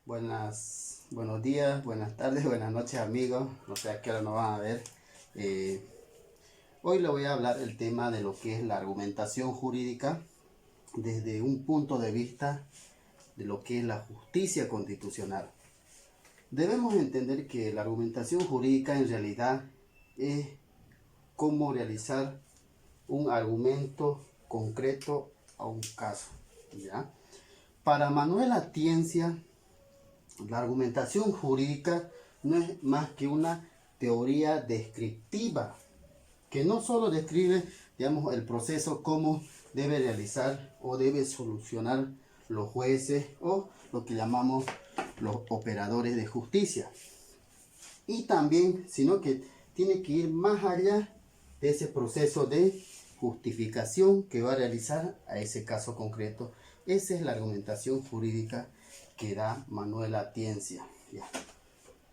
Buenos días, buenas tardes, buenas noches amigos. No sé a qué hora nos van a ver. Eh, Hoy le voy a hablar el tema de lo que es la argumentación jurídica desde un punto de vista de lo que es la justicia constitucional. Debemos entender que la argumentación jurídica en realidad es cómo realizar un argumento concreto a un caso, ¿ya? Para Manuel Atienza, la argumentación jurídica no es más que una teoría descriptiva que no solo describe, digamos, el proceso, cómo debe realizar o debe solucionar los jueces o lo que llamamos los operadores de justicia. Y también, sino que tiene que ir más allá de ese proceso de justificación que va a realizar a ese caso concreto. Esa es la argumentación jurídica que da Manuel Atienza.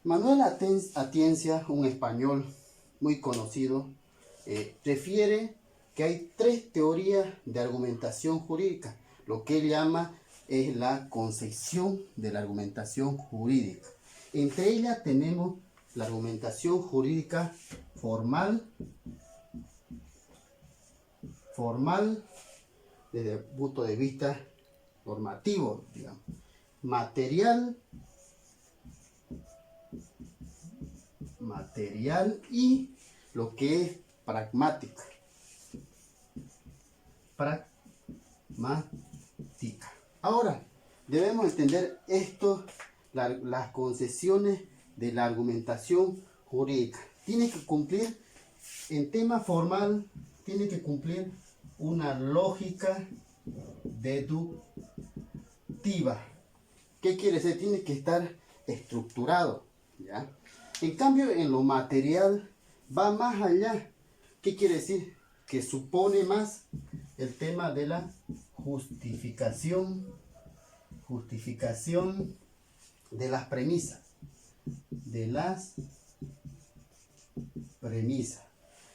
Manuel Atienza, un español muy conocido, refiere que hay tres teorías de argumentación jurídica. Lo que él llama es la concepción de la argumentación jurídica. Entre ellas tenemos la argumentación jurídica formal desde el punto de vista normativo, digamos, material y lo que es pragmática. Ahora, debemos entender esto, las concesiones de la argumentación jurídica. Tiene que cumplir, en tema formal, tiene que cumplir una lógica deductiva. ¿Qué quiere decir? Tiene que estar estructurado, ¿ya? En cambio, en lo material va más allá. ¿Qué quiere decir? Que supone más el tema de la justificación de las premisas.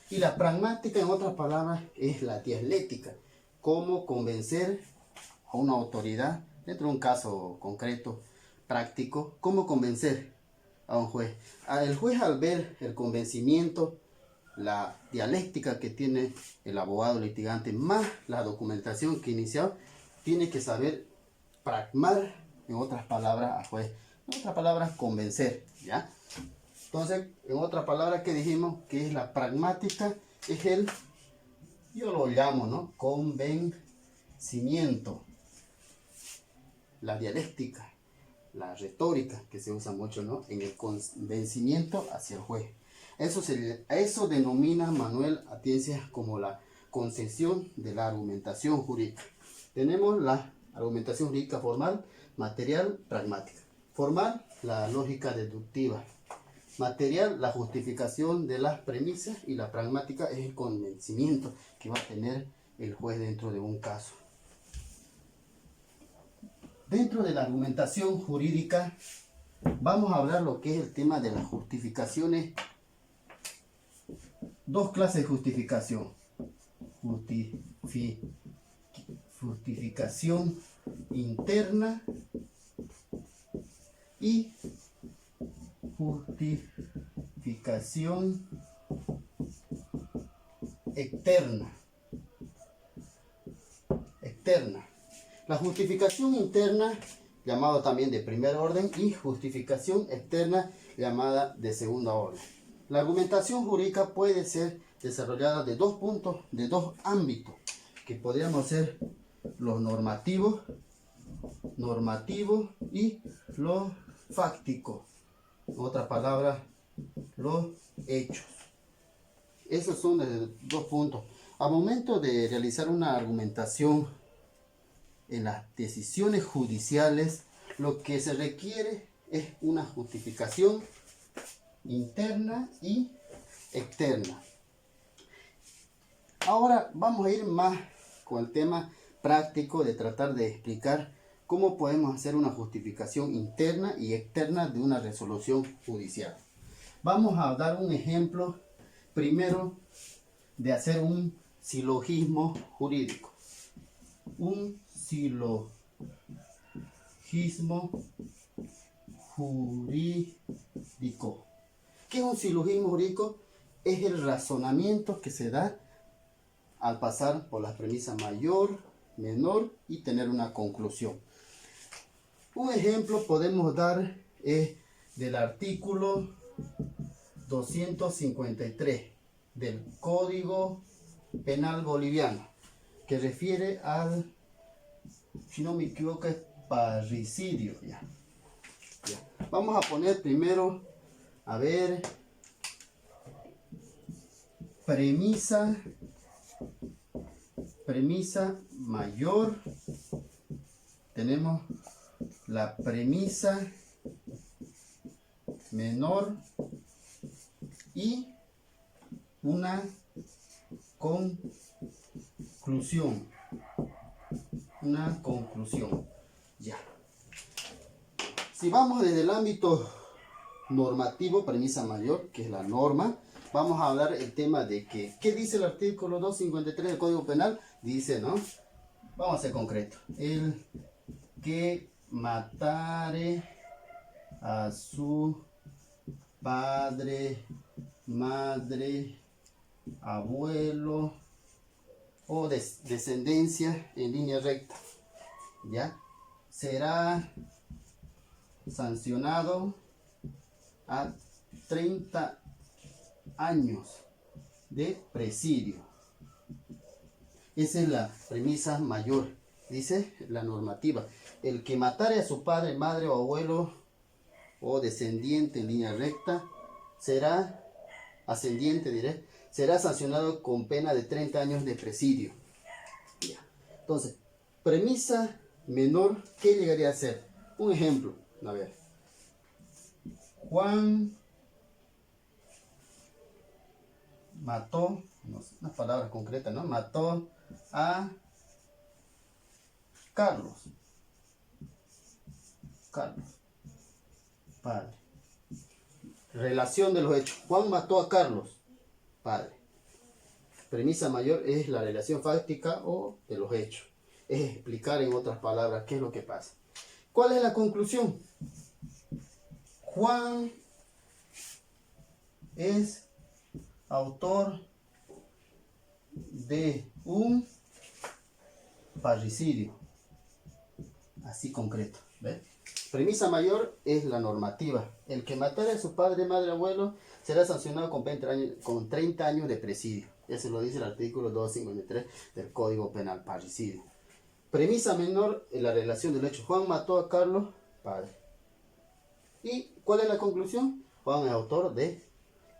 Y la pragmática, en otras palabras, es la dialéctica. Cómo convencer a una autoridad, dentro de un caso concreto, práctico, cómo convencer a un juez. El juez, al ver el convencimiento, la dialéctica que tiene el abogado litigante, más la documentación que inició, tiene que saber pragmar, en otras palabras, al juez. En otras palabras, convencer, ¿ya? Entonces, en otras palabras que dijimos que es la pragmática, es yo lo llamo, ¿no?, convencimiento. La dialéctica, la retórica que se usa mucho, ¿no?, en el convencimiento hacia el juez. Eso denomina Manuel Atienza como la concesión de la argumentación jurídica. Tenemos la argumentación jurídica formal, material, pragmática. Formal, la lógica deductiva. Material, la justificación de las premisas, y la pragmática es el convencimiento que va a tener el juez dentro de un caso. Dentro de la argumentación jurídica vamos a hablar lo que es el tema de las justificaciones. Dos clases de justificación. Justificación interna y justificación externa. La justificación interna, llamada también de primer orden, y justificación externa, llamada de segunda orden. La argumentación jurídica puede ser desarrollada de dos puntos, de dos ámbitos, que podríamos ser los normativos y los fácticos. En otras palabras, los hechos. Esos son de dos puntos. Al momento de realizar una argumentación en las decisiones judiciales, lo que se requiere es una justificación interna y externa. Ahora vamos a ir más con el tema práctico de tratar de explicar cómo podemos hacer una justificación interna y externa de una resolución judicial. Vamos a dar un ejemplo primero de hacer un silogismo jurídico. Un silogismo jurídico. ¿Qué es un silogismo jurídico? Es el razonamiento que se da al pasar por las premisas mayor, menor y tener una conclusión. Un ejemplo podemos dar es del artículo 253 del Código Penal Boliviano, que refiere al, si no me equivoco, es parricidio. Ya. Vamos a poner primero, a ver, premisa mayor. Tenemos la premisa menor y una conclusión. Ya. Si vamos desde el ámbito normativo, premisa mayor, que es la norma, vamos a hablar el tema de que, ¿qué dice el artículo 253 del Código Penal? Dice, ¿no? Vamos a ser concreto. El que matare a su padre, madre, abuelo o descendencia en línea recta, ¿ya? Será sancionado a 30 años de presidio. Esa es la premisa mayor, dice la normativa. El que matare a su padre, madre o abuelo o descendiente en línea recta será, ascendiente diré, será sancionado con pena de 30 años de presidio. Ya. Entonces, premisa menor, ¿qué llegaría a ser? Un ejemplo, a ver. Juan mató, no sé, una palabra concreta, ¿no? Mató a Carlos. Padre. Relación de los hechos. Juan mató a Carlos. Padre. Premisa mayor es la relación fáctica o de los hechos. Es explicar en otras palabras qué es lo que pasa. ¿Cuál es la conclusión? Juan es autor de un parricidio. Así concreto. ¿Ves? Premisa mayor es la normativa. El que matara a su padre, madre, abuelo será sancionado con 30 años de presidio. Eso lo dice el artículo 253 del Código Penal, parricidio. Premisa menor es la relación del hecho. Juan mató a Carlos, padre. ¿Y cuál es la conclusión? Juan es autor de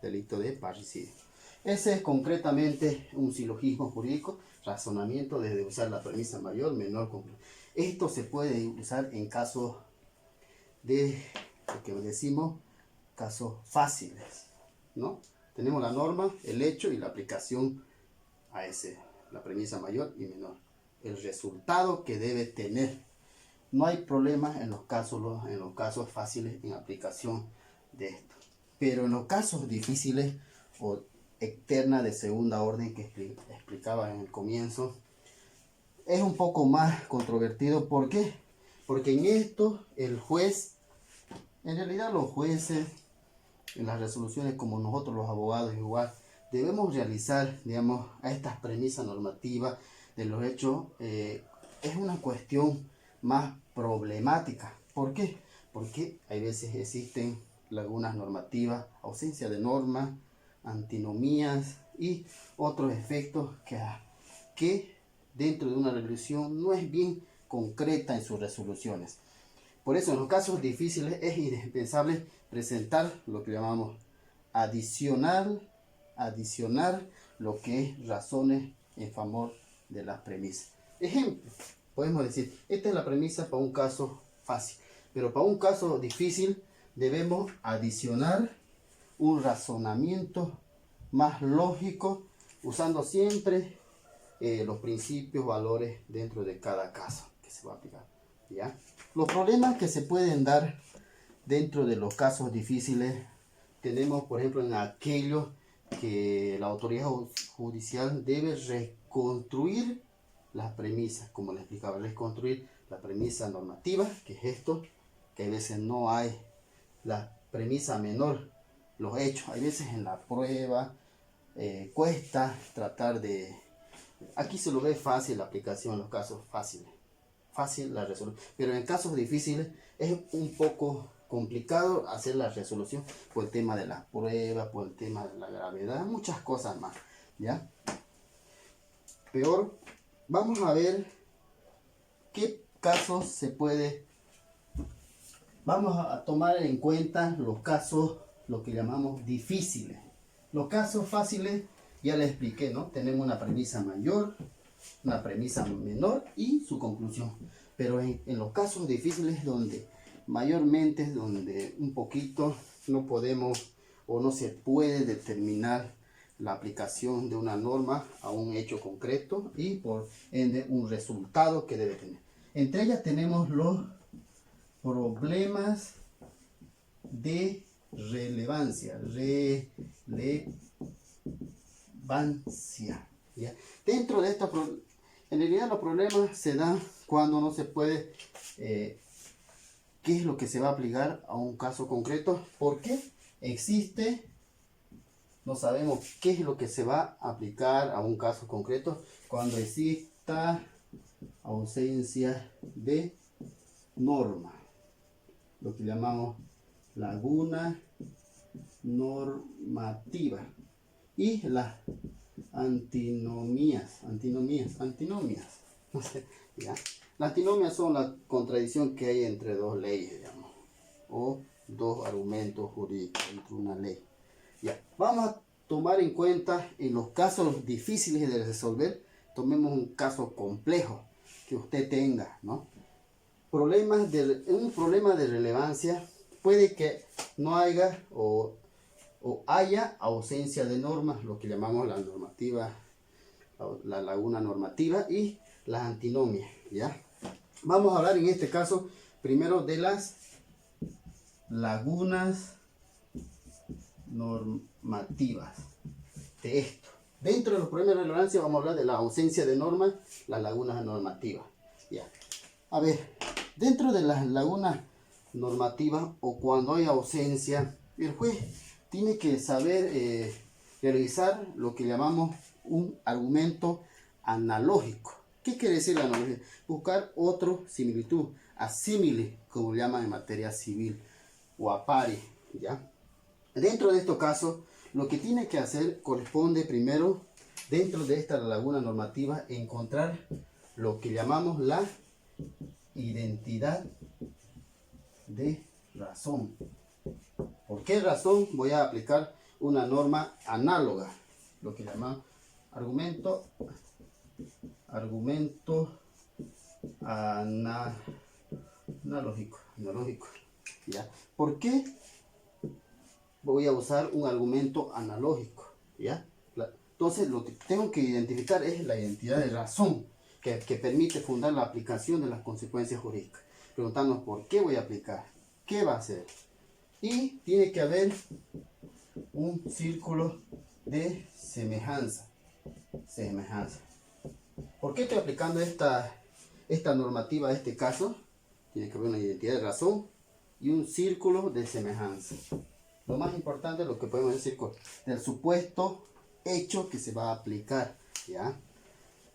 delito de parricidio. Ese es concretamente un silogismo jurídico, razonamiento desde usar la premisa mayor, menor, conclusión. Esto se puede usar en casos de lo que decimos casos fáciles, ¿no? Tenemos la norma, el hecho y la aplicación a la premisa mayor y menor. El resultado que debe tener. No hay problema en los casos fáciles en aplicación de esto. Pero en los casos difíciles o externa de segunda orden que explicaba en el comienzo, es un poco más controvertido. ¿Por qué? Porque en esto el juez, en realidad los jueces, en las resoluciones como nosotros los abogados igual, debemos realizar, digamos, a estas premisas normativas de los hechos. Es una cuestión más problemática. ¿Por qué? Porque hay veces existen lagunas normativas, ausencia de normas, antinomías y otros efectos que dentro de una resolución no es bien concreta en sus resoluciones. Por eso en los casos difíciles es indispensable presentar lo que llamamos adicionar lo que es razones en favor de las premisas. Ejemplo, podemos decir, esta es la premisa para un caso fácil, pero para un caso difícil debemos adicionar un razonamiento más lógico, usando siempre los principios, valores dentro de cada caso que se va a aplicar, ¿ya? Los problemas que se pueden dar dentro de los casos difíciles tenemos, por ejemplo, en aquellos que la autoridad judicial debe reconstruir las premisas, como les explicaba, reconstruir la premisa normativa, que es esto, que a veces no hay la premisa menor, los hechos. Hay veces en la prueba cuesta tratar de... Aquí se lo ve fácil la aplicación en los casos fáciles. Fácil la resolución. Pero en casos difíciles es un poco complicado hacer la resolución por el tema de las pruebas, por el tema de la gravedad, muchas cosas más, ¿ya? Peor, vamos a ver qué casos se puede. Vamos a tomar en cuenta los casos, lo que llamamos difíciles. Los casos fáciles, ya les expliqué, ¿no? Tenemos una premisa mayor, una premisa menor y su conclusión. Pero en los casos difíciles, donde mayormente es donde un poquito no podemos o no se puede determinar la aplicación de una norma a un hecho concreto y por ende un resultado que debe tener. Entre ellas tenemos los problemas de relevancia, ¿ya? Dentro de estos, en realidad los problemas se dan cuando no se puede, qué es lo que se va a aplicar a un caso concreto, porque existe, no sabemos qué es lo que se va a aplicar a un caso concreto cuando exista ausencia de norma, lo que llamamos laguna normativa, y las antinomias, no sé, ¿ya? Las antinomias son la contradicción que hay entre dos leyes, digamos, o dos argumentos jurídicos entre una ley. Ya, vamos a tomar en cuenta en los casos difíciles de resolver, tomemos un caso complejo que usted tenga, ¿no? Un problema de relevancia puede que no haya o haya ausencia de normas, lo que llamamos la normativa, la laguna normativa y las antinomias, ¿ya? Vamos a hablar en este caso primero de las lagunas normativas. De esto, dentro de los problemas de relevancia vamos a hablar de la ausencia de normas, las lagunas normativas, ¿ya? A ver, dentro de las lagunas normativas o cuando hay ausencia, el juez tiene que saber realizar lo que llamamos un argumento analógico. ¿Qué quiere decir la analogía? Buscar otro similitud, asímile, como llaman en materia civil, o a pari, ¿ya? Dentro de estos casos, lo que tiene que hacer corresponde primero, dentro de esta laguna normativa, encontrar lo que llamamos la identidad de razón. ¿Por qué razón? Voy a aplicar una norma análoga, lo que llamamos argumento analógico, ¿ya? ¿Por qué voy a usar un argumento analógico? ¿Ya? Entonces lo que tengo que identificar es la identidad de razón que permite fundar la aplicación de las consecuencias jurídicas. Preguntarnos por qué voy a aplicar, qué va a hacer. Y tiene que haber un círculo de semejanza. ¿Por qué estoy aplicando esta normativa a este caso? Tiene que haber una identidad de razón y un círculo de semejanza. Lo más importante es lo que podemos decir del supuesto hecho que se va a aplicar, ¿ya?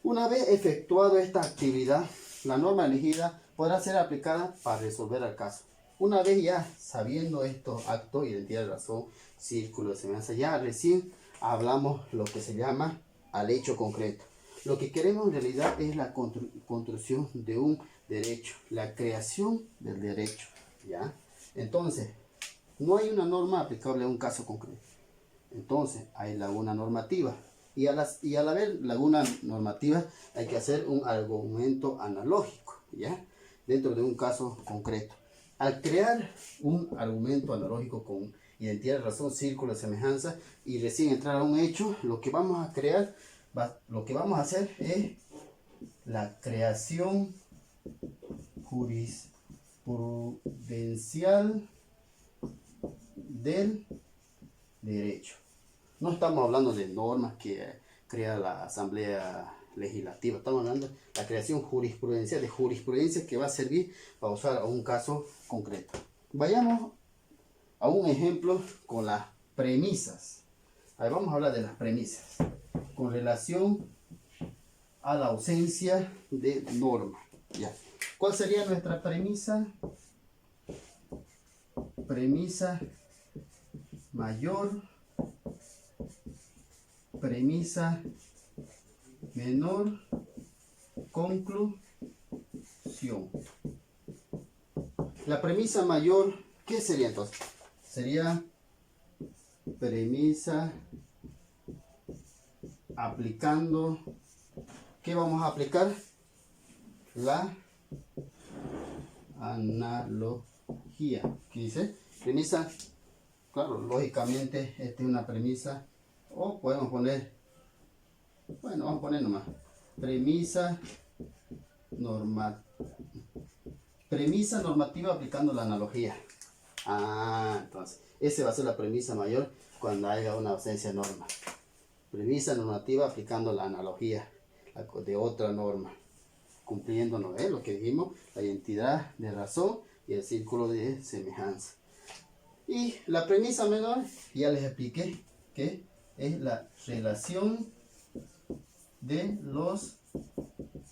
Una vez efectuado esta actividad, la norma elegida podrá ser aplicada para resolver el caso. Una vez ya sabiendo estos actos, identidad de razón, círculo de semejanza, ya recién hablamos lo que se llama al hecho concreto. Lo que queremos en realidad es la construcción de un derecho, la creación del derecho, ¿ya? Entonces, no hay una norma aplicable a un caso concreto. Entonces, hay laguna normativa. Y al haber laguna normativa, hay que hacer un argumento analógico, ¿ya? Dentro de un caso concreto. Al crear un argumento analógico con identidad de razón, círculo de semejanza y recién entrar a un hecho, lo que vamos a crear, lo que vamos a hacer es la creación jurisprudencial del derecho. No estamos hablando de normas que crea la Asamblea Legislativa, estamos hablando de la creación jurisprudencial, de jurisprudencia que va a servir para usar a un caso concreto. Vayamos a un ejemplo con las premisas. A ver, vamos a hablar de las premisas con relación a la ausencia de norma. Ya. ¿Cuál sería nuestra premisa? Premisa mayor, premisa menor, conclusión. La premisa mayor, ¿qué sería entonces? Sería premisa aplicando, ¿qué vamos a aplicar? La analogía. ¿Qué dice? Premisa, claro, lógicamente esta es una premisa, o podemos poner, bueno, vamos a poner nomás, premisa normativa aplicando la analogía. Entonces, esa va a ser la premisa mayor cuando haya una ausencia de norma. Premisa normativa aplicando la analogía de otra norma, cumpliendo lo que dijimos, la identidad de razón y el círculo de semejanza. Y la premisa menor, ya les expliqué que es la relación de los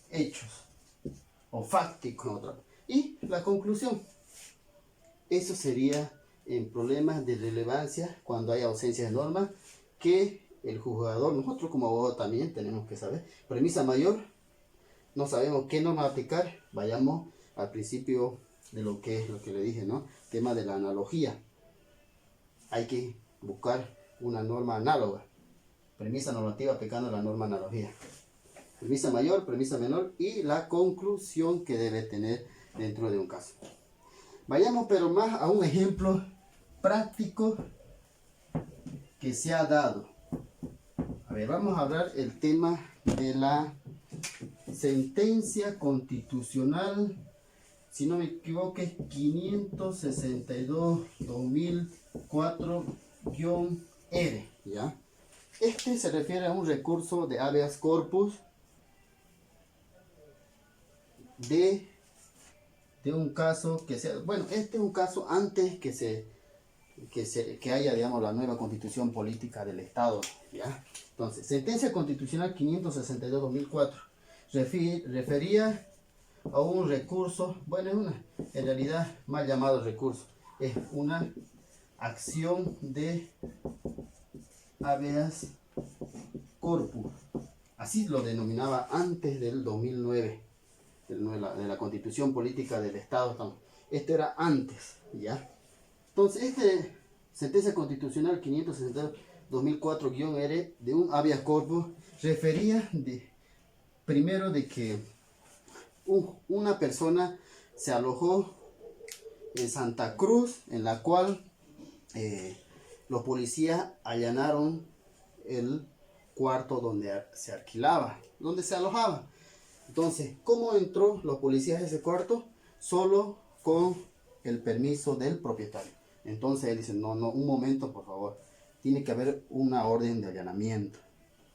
hechos o fácticos. Y la conclusión, eso sería en problemas de relevancia cuando hay ausencia de norma, que el juzgador, nosotros como abogados también tenemos que saber. Premisa mayor, no sabemos qué norma aplicar, vayamos al principio de lo que le dije, ¿no? Tema de la analogía. Hay que buscar una norma análoga. Premisa normativa aplicando la norma analogía. Premisa mayor, premisa menor y la conclusión que debe tener dentro de un caso. Vayamos pero más a un ejemplo práctico que se ha dado. A ver, vamos a hablar el tema de la sentencia constitucional, si no me equivoco, es 562-2004-R, ¿ya? Este se refiere a un recurso de habeas corpus de un caso que sea, bueno, este es un caso antes que haya, digamos, la nueva constitución política del Estado, ¿ya? Entonces, sentencia constitucional 562-2004 refería a un recurso, bueno, en realidad mal llamado recurso, es una acción de habeas corpus, así lo denominaba antes del 2009, de la constitución política del Estado. Esto era antes, ¿ya? Entonces, sentencia constitucional 562-2004-R de un habeas corpus refería primero de que una persona se alojó en Santa Cruz, en la cual los policías allanaron el cuarto donde se alquilaba, donde se alojaba. Entonces, ¿cómo entró los policías a ese cuarto? Solo con el permiso del propietario. Entonces él dice, no, un momento, por favor. Tiene que haber una orden de allanamiento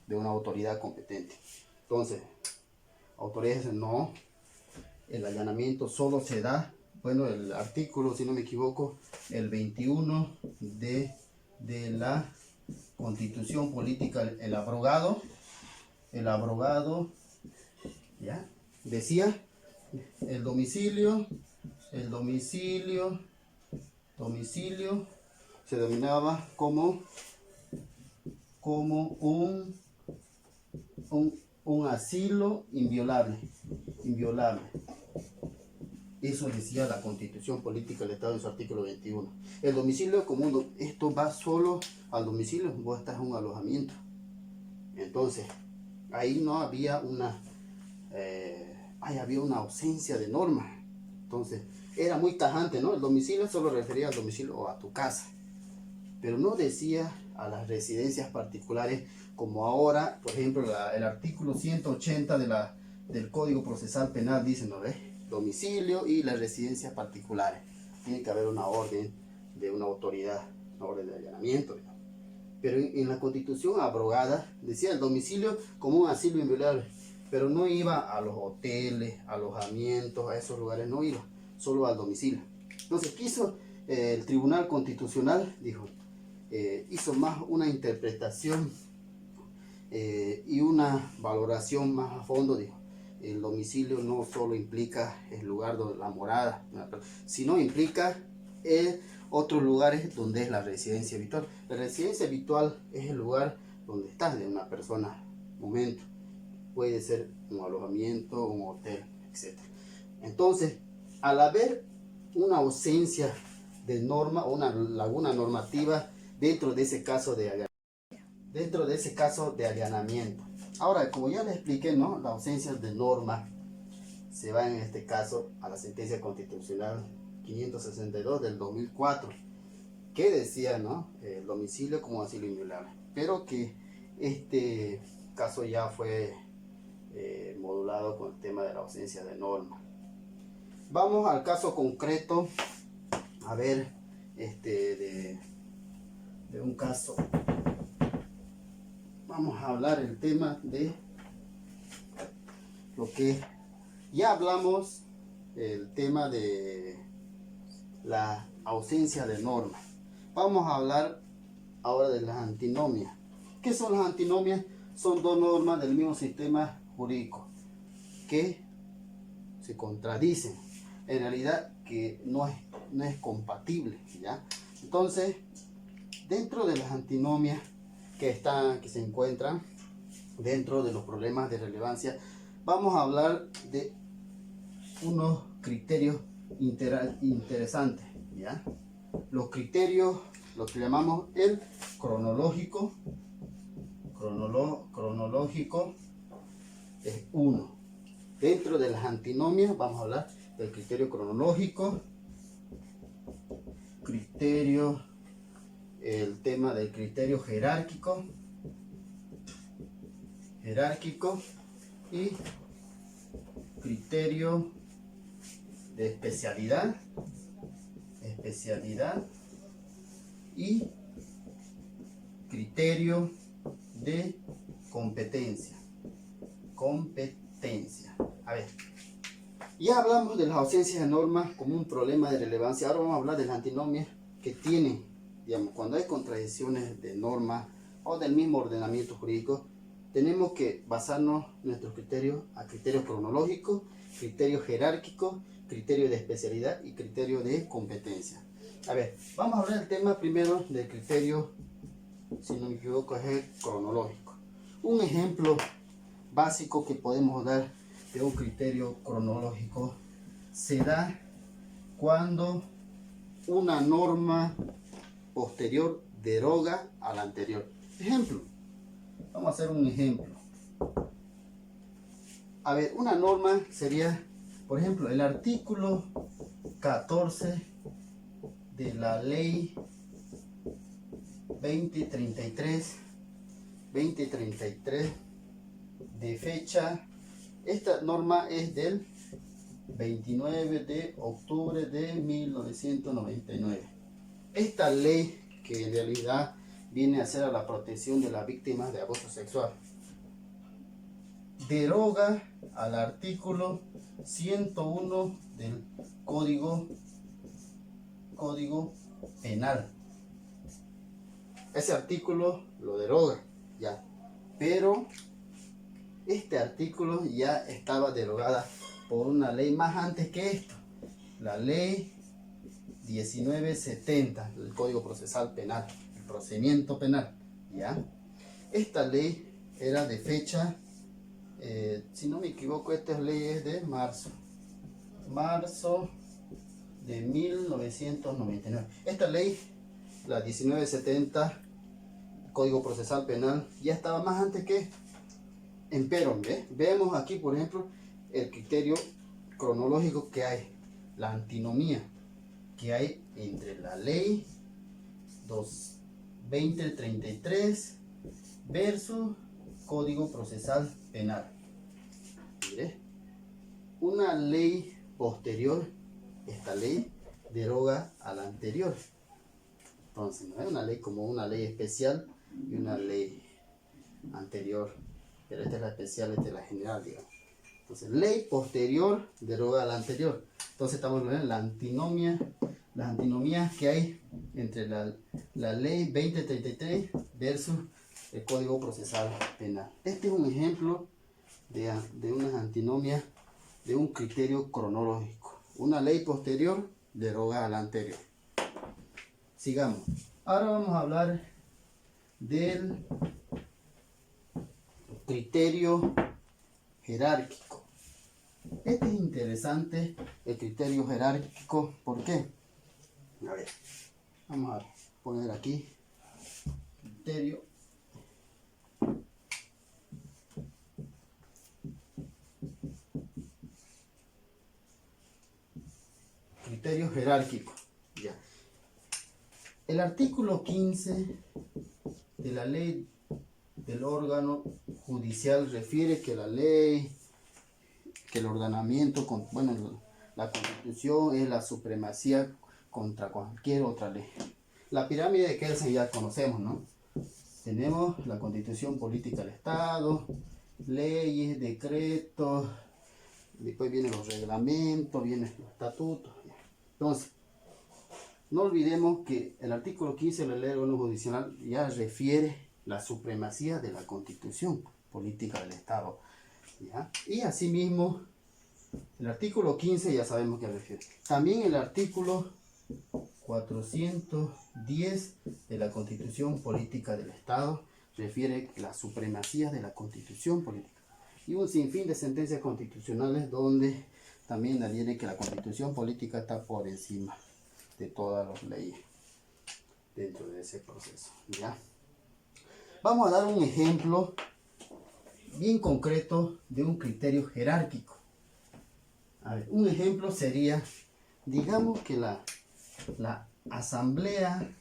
de una autoridad competente. Entonces, autoridades dicen, no, el allanamiento solo se da, bueno, el artículo, si no me equivoco, el 21 de la Constitución Política, el abrogado, ¿ya? Decía, el domicilio se denominaba como un asilo inviolable. Eso decía la Constitución Política del Estado en su artículo 21. El domicilio común, esto va solo al domicilio, vos estás en un alojamiento. Entonces, ahí no había había una ausencia de norma. Entonces, era muy tajante, ¿no? El domicilio solo refería al domicilio o a tu casa, pero no decía a las residencias particulares, como ahora, por ejemplo, el artículo 180 del Código Procesal Penal dice, ¿no ves? Domicilio y las residencias particulares. Tiene que haber una orden de una autoridad, una orden de allanamiento, digamos. Pero en la Constitución abrogada decía el domicilio como un asilo inviolable, pero no iba a los hoteles, alojamientos, a esos lugares, no iba, solo al domicilio. Entonces quiso el Tribunal Constitucional dijo, hizo más una interpretación y una valoración más a fondo. Dijo, el domicilio no solo implica el lugar donde la morada, sino implica otros lugares donde es la residencia habitual. La residencia habitual es el lugar donde está de una persona, momento. Puede ser un alojamiento, un hotel, etc. Entonces, al haber una ausencia de norma o una laguna normativa dentro de ese caso de allanamiento. Ahora, como ya les expliqué, ¿no? La ausencia de norma se va en este caso a la sentencia constitucional 562 del 2004, que decía, ¿no? El domicilio como asilo inviolable, pero que este caso ya fue modulado con el tema de la ausencia de norma. Vamos al caso concreto, a ver, de un caso. Vamos a hablar el tema de lo que ya hablamos, el tema de la ausencia de norma. Vamos a hablar ahora de las antinomias. ¿Qué son las antinomias? Son dos normas del mismo sistema jurídico que se contradicen, en realidad que no es compatible, ¿ya? Entonces, dentro de las antinomias que se encuentran dentro de los problemas de relevancia, vamos a hablar de unos criterios interesantes, ¿ya? Los criterios, lo que llamamos el cronológico es uno. Dentro de las antinomias vamos a hablar del criterio cronológico, el tema del criterio jerárquico y criterio de especialidad y criterio de competencia. A ver, ya hablamos de las ausencias de normas como un problema de relevancia. Ahora vamos a hablar de las antinomias que tienen, digamos, cuando hay contradicciones de normas o del mismo ordenamiento jurídico, tenemos que basarnos nuestros criterios a criterios cronológicos, criterios jerárquicos, criterio de especialidad y criterio de competencia. A ver, vamos a hablar del tema primero del criterio, si no me equivoco, es el cronológico. Un ejemplo básico que podemos dar de un criterio cronológico se da cuando una norma posterior deroga a la anterior. Ejemplo, vamos a hacer un ejemplo. A ver, una norma sería, por ejemplo, el artículo 14 de la ley 2033 de fecha. Esta norma es del 29 de octubre de 1999. Esta ley, que en realidad viene a ser a la protección de las víctimas de abuso sexual, deroga al artículo 101 del Código Penal. Ese artículo lo deroga, ya, pero este artículo ya estaba derogada por una ley más antes que esto, la ley 1970 del Código Procesal Penal, el procedimiento penal, ya. Esta ley era de fecha, si no me equivoco, esta ley es de marzo de 1999. Esta ley, la 1970 Código Procesal Penal, ya estaba más antes que esto. Pero vemos aquí, por ejemplo, el criterio cronológico que hay, la antinomía que hay entre la ley 2033 versus Código Procesal Penal. Mire, una ley posterior, esta ley deroga a la anterior. Entonces, no es una ley como una ley especial y una ley anterior, pero esta es la especial, esta es la general, digamos. Entonces, ley posterior deroga a la anterior. Entonces estamos viendo la antinomia las antinomías que hay entre la ley 2033 versus el Código Procesal Penal. Este es un ejemplo de unas antinomias de un criterio cronológico. Una ley posterior deroga a la anterior. Sigamos. Ahora vamos a hablar del criterio jerárquico. Este es interesante, el criterio jerárquico. ¿Por qué? A ver, vamos a poner aquí criterio jerárquico. Ya. El artículo 15 de la ley del órgano judicial refiere que la ley, que el ordenamiento, bueno, la Constitución es la supremacía contra cualquier otra ley. La pirámide de Kelsen ya conocemos, ¿no? Tenemos la Constitución Política del Estado, leyes, decretos, después vienen los reglamentos, vienen los estatutos. Entonces, no olvidemos que el artículo 15 de la ley del órgano judicial ya refiere la supremacía de la Constitución Política del Estado, ¿ya? Y asimismo, el artículo 15 ya sabemos que refiere. También el artículo 410 de la Constitución Política del Estado refiere la supremacía de la Constitución Política. Y un sinfín de sentencias constitucionales donde también adhiere que la Constitución Política está por encima de todas las leyes dentro de ese proceso, ¿ya? Vamos a dar un ejemplo bien concreto de un criterio jerárquico. A ver, un ejemplo sería, digamos que la asamblea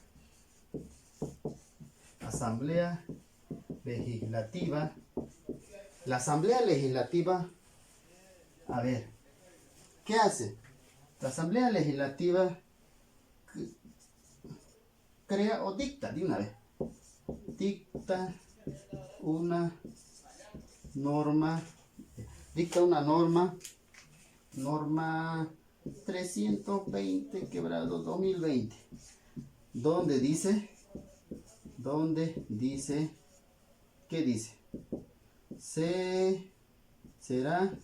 legislativa, a ver, ¿qué hace? La asamblea legislativa crea o dicta de una vez, dicta una norma 320/2020, donde dice, ¿qué dice? Será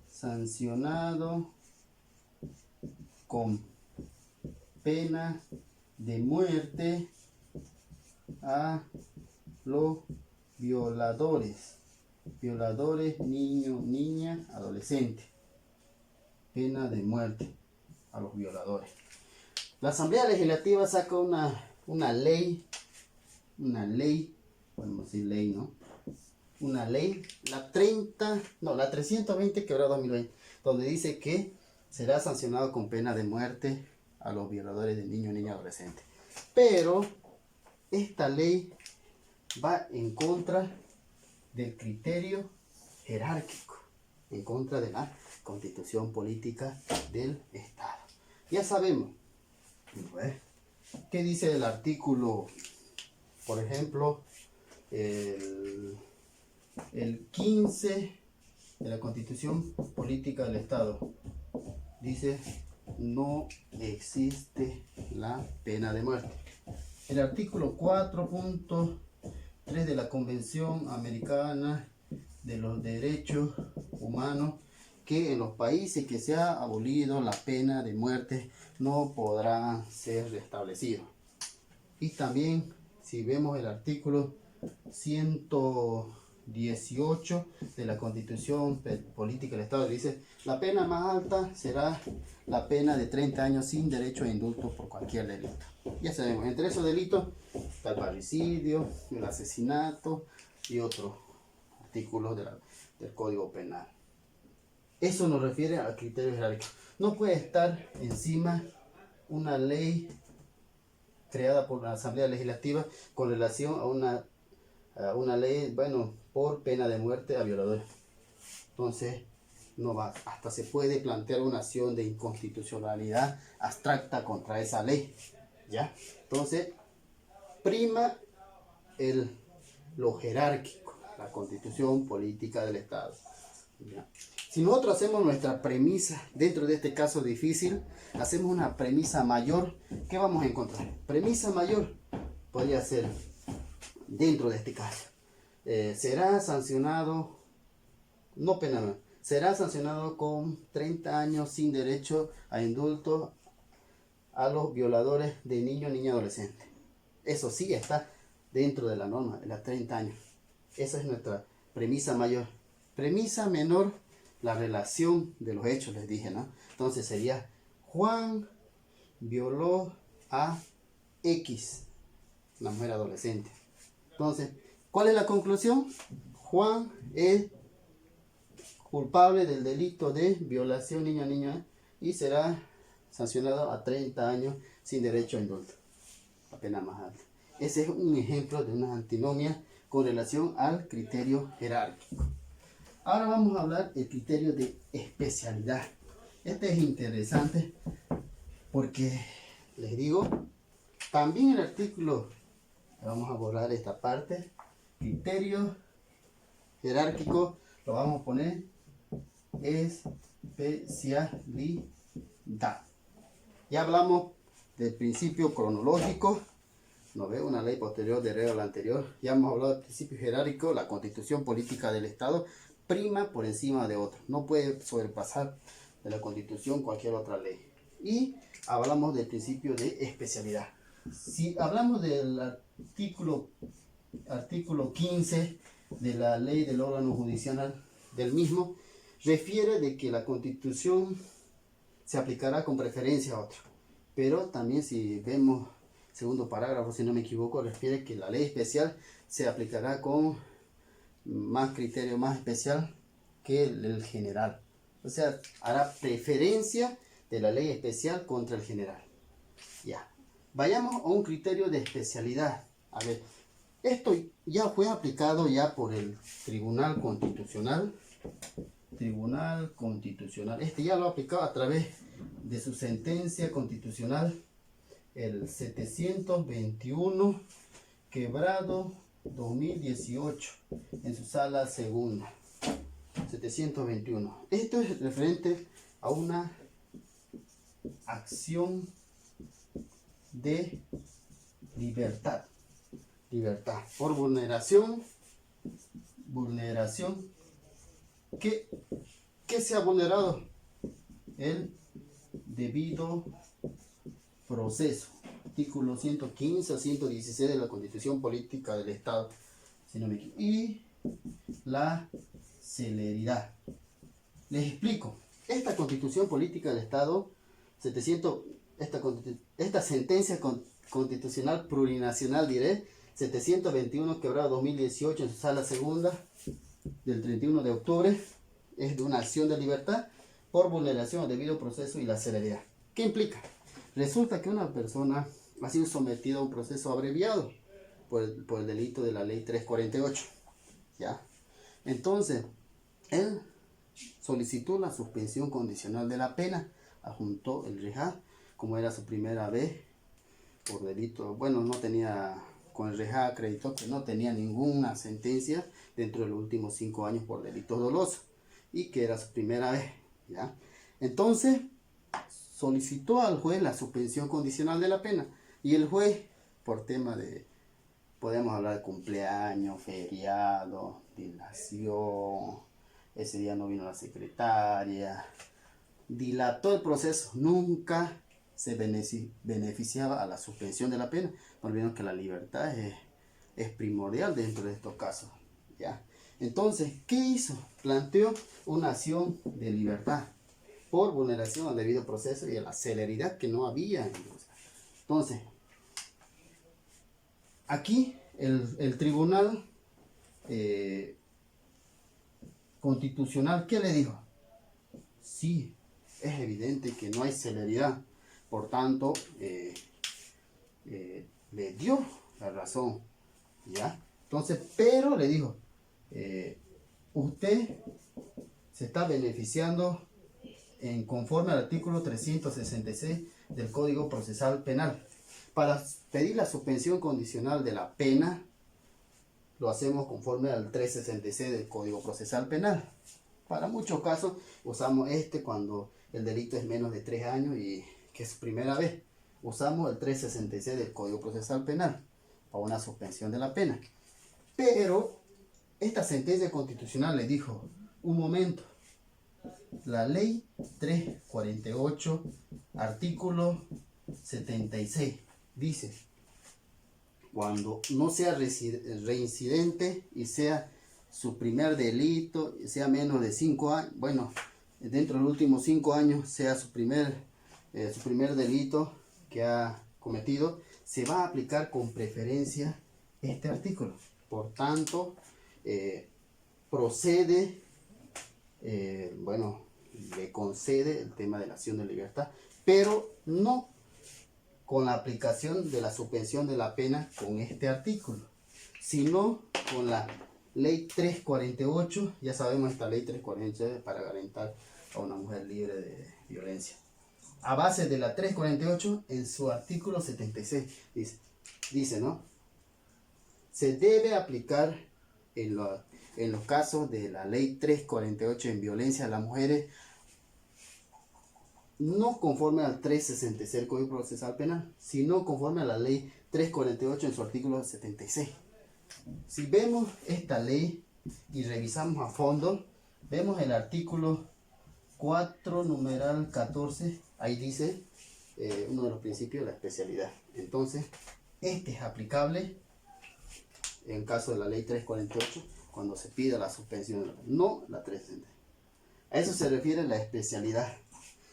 sancionado con pena de muerte a los violadores, niños, niñas, adolescentes. Pena de muerte a los violadores. La Asamblea Legislativa saca una ley, podemos decir ley, ¿no? Una ley, la 320/2020, donde dice que será sancionado con pena de muerte a los violadores de niños, niñas, adolescentes. Pero esta ley va en contra del criterio jerárquico, en contra de la Constitución Política del Estado. Ya sabemos, ¿qué dice el artículo, por ejemplo, el 15 de la Constitución Política del Estado? Dice, no existe la pena de muerte. El artículo 4.3 de la Convención Americana de los Derechos Humanos, que en los países que se ha abolido la pena de muerte no podrá ser restablecido. Y también, si vemos el artículo 118 de la Constitución Política del Estado, dice, la pena más alta será la pena de 30 años sin derecho a indulto por cualquier delito. Ya sabemos, entre esos delitos está el parricidio, el asesinato y otros artículos del Código Penal. Eso nos refiere al criterio jerárquico. No puede estar encima una ley creada por la Asamblea Legislativa con relación a una ley, bueno, por pena de muerte a violadores. Entonces, no va, hasta se puede plantear una acción de inconstitucionalidad abstracta contra esa ley, ¿ya? Entonces, prima lo jerárquico, la Constitución Política del Estado, ¿ya? Si nosotros hacemos nuestra premisa, dentro de este caso difícil, hacemos una premisa mayor, ¿qué vamos a encontrar? Premisa mayor podría ser, dentro de este caso, será sancionado, no penal, será sancionado con 30 años sin derecho a indulto a los violadores de niños, niñas, adolescentes. Eso sí está dentro de la norma, de los 30 años. Esa es nuestra premisa mayor. Premisa menor, la relación de los hechos, les dije, ¿no? Entonces sería, Juan violó a X, una mujer adolescente. Entonces, ¿cuál es la conclusión? Juan es culpable del delito de violación niño, niña, y será sancionado a 30 años sin derecho a indulto, la pena más alta. Ese es un ejemplo de una antinomia con relación al criterio jerárquico. Ahora vamos a hablar del criterio de especialidad. Este es interesante porque, les digo, también el artículo, vamos a borrar esta parte, criterio jerárquico, lo vamos a poner especialidad. Ya hablamos del principio cronológico, no veo una ley posterior de regla anterior. Ya hemos hablado del principio jerárquico, la constitución política del Estado prima por encima de otro, no puede sobrepasar de la constitución cualquier otra ley. Y hablamos del principio de especialidad. Si hablamos del artículo 15 de la ley del órgano judicial del mismo, refiere de que la constitución se aplicará con preferencia a otro. Pero también, si vemos segundo parágrafo, si no me equivoco, refiere que la ley especial se aplicará con más criterio, más especial que el general. O sea, hará preferencia de la ley especial contra el general. Ya. Vayamos a un criterio de especialidad. A ver, esto ya fue aplicado ya por el Tribunal Constitucional. Tribunal Constitucional. Este ya lo ha aplicado a través de su sentencia constitucional, el 721 quebrado 2018, en su sala segunda. 721. Esto es referente a una acción de libertad. Libertad por vulneración. ¿Qué se ha vulnerado? El debido proceso. Artículo 115 a 116 de la Constitución Política del Estado. Si no me equivoco. Y la celeridad. Les explico. Esta Constitución Política del Estado, esta sentencia constitucional plurinacional, diré, 721 quebrado 2018, en su sala segunda del 31 de octubre, es de una acción de libertad por vulneración del debido proceso y la celeridad. ¿Qué implica? Resulta que una persona ha sido sometida a un proceso abreviado por el delito de la ley 348. ¿Ya? Entonces, él solicitó la suspensión condicional de la pena, adjuntó el REJA, como era su primera vez por delito, bueno, no tenía, con el REJA acreditó que no tenía ninguna sentencia dentro de los últimos 5 años por delito doloso y que era su primera vez, ¿ya? Entonces, solicitó al juez la suspensión condicional de la pena y el juez, por tema de, podemos hablar de cumpleaños, feriado, dilación, ese día no vino la secretaria, dilató el proceso, nunca se beneficiaba a la suspensión de la pena. No olviden que la libertad es primordial dentro de estos casos, ¿ya? Entonces, ¿qué hizo? Planteó una acción de libertad por vulneración al debido proceso y a la celeridad que no había. Entonces, aquí el Tribunal Constitucional, ¿qué le dijo? Sí, es evidente que no hay celeridad, por tanto, le dio la razón, ¿ya? Entonces, pero le dijo, usted se está beneficiando conforme al artículo 366 del Código Procesal Penal. Para pedir la suspensión condicional de la pena, lo hacemos conforme al 366 del Código Procesal Penal. para muchos casos usamos cuando el delito es menos de 3 años y que es primera vez. Usamos el 366 del Código Procesal Penal para una suspensión de la pena. Pero esta sentencia constitucional le dijo, un momento, la ley 348, artículo 76, dice, cuando no sea reincidente y sea su primer delito, sea menos de 5 años, bueno, dentro de los últimos 5 años sea su primer delito que ha cometido, se va a aplicar con preferencia este artículo. Por tanto, procede, le concede el tema de la acción de libertad, pero no con la aplicación de la suspensión de la pena con este artículo, sino con la ley 348, ya sabemos esta ley 348 es para garantir a una mujer libre de violencia. A base de la 348, en su artículo 76, dice, ¿no? Se debe aplicar en los casos de la ley 348 en violencia a las mujeres, no conforme al 366 del Código Procesal Penal, sino conforme a la ley 348 en su artículo 76. Si vemos esta ley y revisamos a fondo, vemos el artículo 4, numeral 14, ahí dice uno de los principios, la especialidad. Entonces, es aplicable en caso de la ley 348, cuando se pida la suspensión, no la 360. A eso se refiere la especialidad.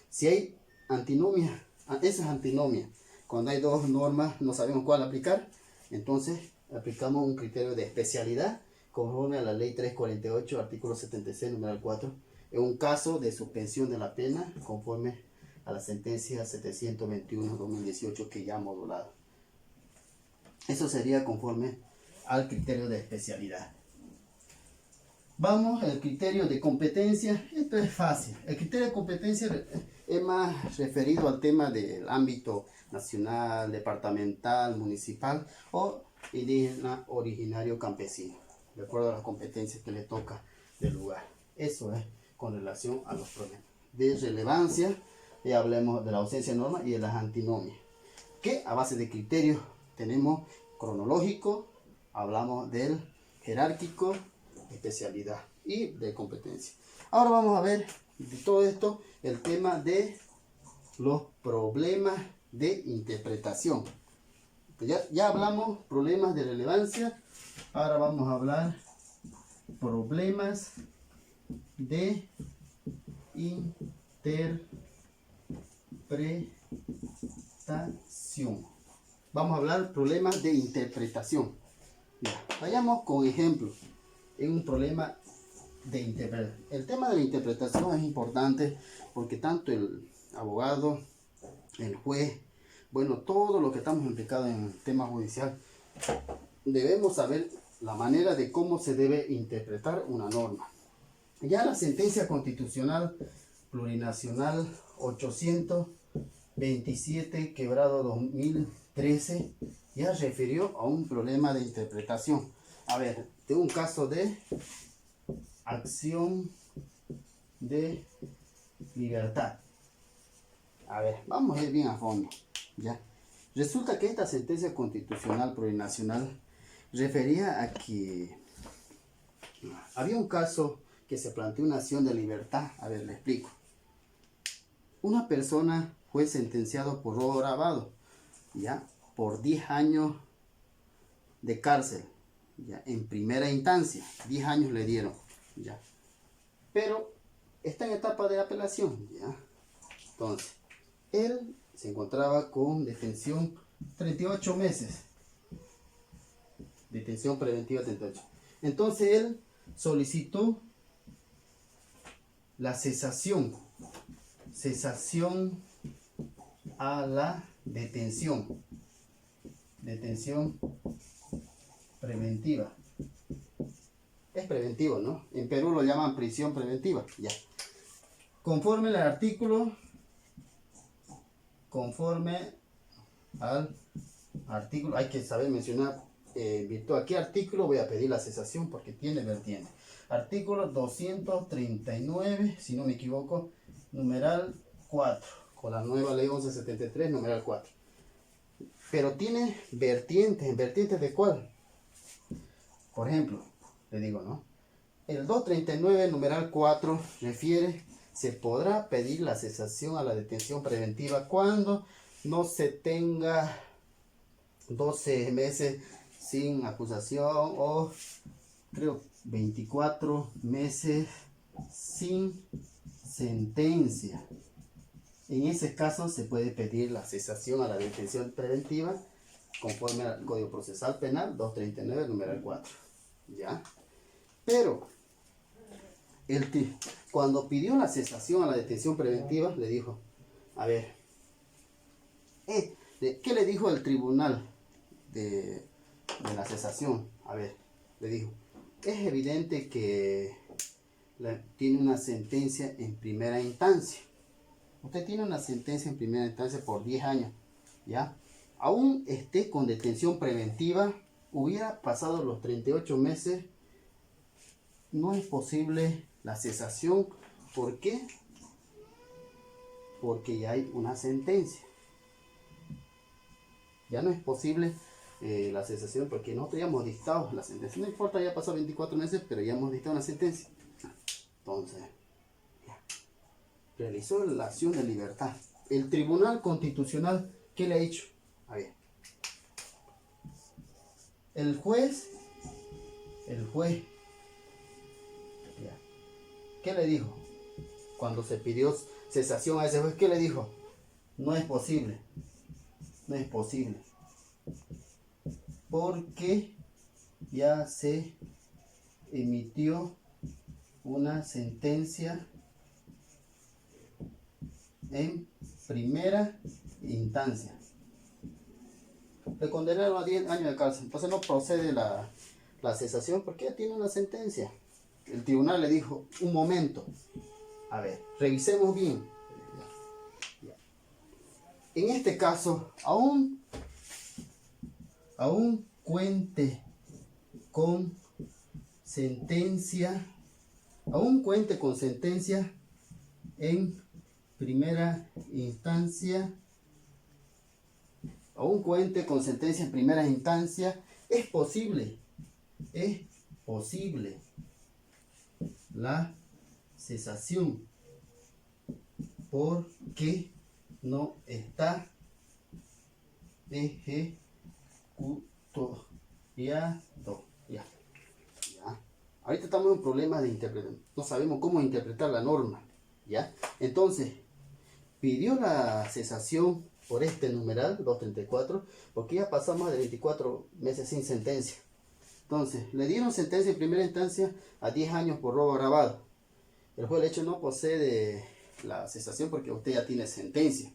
Si hay antinomia, eso es antinomia. Cuando hay dos normas, no sabemos cuál aplicar, entonces aplicamos un criterio de especialidad conforme a la ley 348, artículo 76, numeral 4, en un caso de suspensión de la pena conforme a la sentencia 721-2018 que ya ha modulado. Eso sería conforme al criterio de especialidad. Vamos al criterio de competencia. Esto es fácil. El criterio de competencia es más referido al tema del ámbito nacional, departamental, municipal o indígena, originario, campesino, de acuerdo a las competencias que le toca del lugar. Eso es con relación a los problemas de relevancia. Ya hablemos de la ausencia de norma y de las antinomias, que a base de criterios tenemos cronológico, hablamos del jerárquico, especialidad y de competencia. Ahora vamos a ver de todo esto el tema de los problemas de interpretación. Ya hablamos problemas de relevancia, ahora vamos a hablar problemas de interpretación. Vamos a hablar problemas de interpretación. Ya, vayamos con ejemplos en un problema de interpretación. El tema de la interpretación es importante porque tanto el abogado, el juez, bueno, todo lo que estamos implicados en el tema judicial, debemos saber la manera de cómo se debe interpretar una norma. Ya la sentencia constitucional plurinacional 827/2013 ya refirió a un problema de interpretación. A ver, tengo un caso de acción de libertad. A ver, vamos a ir bien a fondo. Ya. Resulta que esta sentencia constitucional plurinacional refería a que había un caso que se planteó una acción de libertad. A ver, le explico. Una persona fue sentenciado por robo agravado, ya, por 10 años de cárcel, ya, en primera instancia, 10 años le dieron, ya. Pero está en etapa de apelación, ya. Entonces, él se encontraba con detención 38 meses. Detención preventiva 38. Entonces él solicitó la cesación a la detención preventiva. Es preventivo, ¿no? En Perú lo llaman prisión preventiva, ya. Conforme al artículo hay que saber mencionar en virtud a qué artículo voy a pedir la cesación porque tiene vertiente. Artículo 239, si no me equivoco, numeral 4, con la nueva ley 1173, numeral 4. Pero tiene vertientes. ¿Vertientes de cuál? Por ejemplo, le digo, ¿no? El 239, numeral 4, refiere, se podrá pedir la cesación a la detención preventiva cuando no se tenga 12 meses sin acusación o creo 24 meses sin sentencia. En ese caso se puede pedir la cesación a la detención preventiva conforme al Código Procesal Penal 239, numeral 4. ¿Ya? Pero cuando pidió la cesación a la detención preventiva, le dijo, a ver, ¿qué le dijo el tribunal de la cesación? A ver, le dijo, es evidente que tiene una sentencia en primera instancia. Usted tiene una sentencia en primera instancia por 10 años, ¿ya? Aún esté con detención preventiva, hubiera pasado los 38 meses, no es posible la cesación. ¿Por qué? Porque ya hay una sentencia. Ya no es posible la cesación porque nosotros ya hemos dictado la sentencia. No importa, ya pasó 24 meses, pero ya hemos dictado una sentencia. Entonces, ya. Realizó la acción de libertad. El Tribunal Constitucional, ¿qué le ha hecho? A ver. El juez, ya. ¿Qué le dijo? Cuando se pidió cesación a ese juez, ¿qué le dijo? No es posible. No es posible. Porque ya se emitió una sentencia en primera instancia. Le condenaron a 10 años de cárcel. Entonces no procede la cesación porque ya tiene una sentencia. El tribunal le dijo, un momento. A ver, revisemos bien. En este caso, aún cuente con sentencia, en primera instancia, es posible la cesación porque no está ejecutado. Ya. Ahorita estamos en un problema de interpretación. No sabemos cómo interpretar la norma. ¿Ya? Entonces, pidió la cesación por este numeral 234 porque ya pasamos de 24 meses sin sentencia. Entonces, le dieron sentencia en primera instancia a 10 años por robo agravado. El juez de hecho no posee la cesación porque usted ya tiene sentencia.